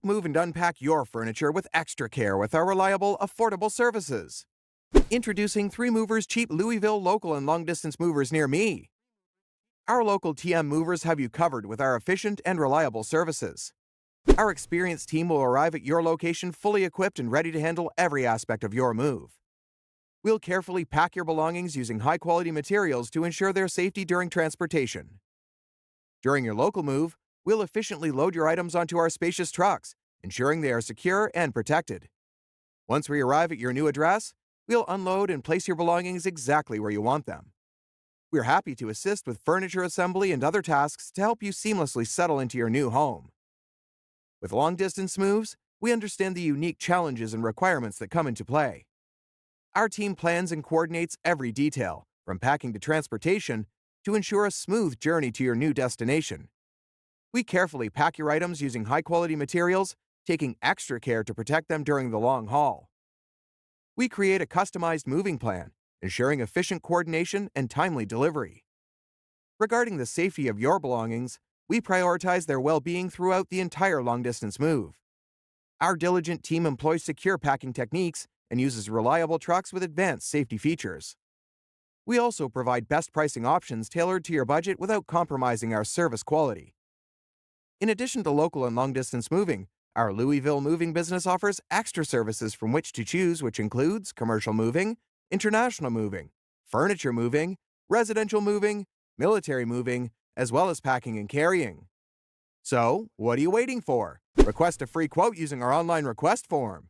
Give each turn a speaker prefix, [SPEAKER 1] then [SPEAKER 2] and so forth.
[SPEAKER 1] Move and unpack your furniture with extra care with our reliable, affordable services. Introducing 3 Movers Cheap Louisville local and long-distance movers near me. Our local TM movers have you covered with our efficient and reliable services. Our experienced team will arrive at your location fully equipped and ready to handle every aspect of your move. We'll carefully pack your belongings using high-quality materials to ensure their safety during transportation. During your local move, we'll efficiently load your items onto our spacious trucks, ensuring they are secure and protected. Once we arrive at your new address, we'll unload and place your belongings exactly where you want them. We're happy to assist with furniture assembly and other tasks to help you seamlessly settle into your new home. With long-distance moves, we understand the unique challenges and requirements that come into play. Our team plans and coordinates every detail, from packing to transportation, to ensure a smooth journey to your new destination. We carefully pack your items using high-quality materials, taking extra care to protect them during the long haul. We create a customized moving plan, ensuring efficient coordination and timely delivery. Regarding the safety of your belongings, we prioritize their well-being throughout the entire long-distance move. Our diligent team employs secure packing techniques and uses reliable trucks with advanced safety features. We also provide best pricing options tailored to your budget without compromising our service quality. In addition to local and long-distance moving, our Louisville moving business offers extra services from which to choose, which includes commercial moving, international moving, furniture moving, residential moving, military moving, as well as packing and carrying. So, what are you waiting for? Request a free quote using our online request form.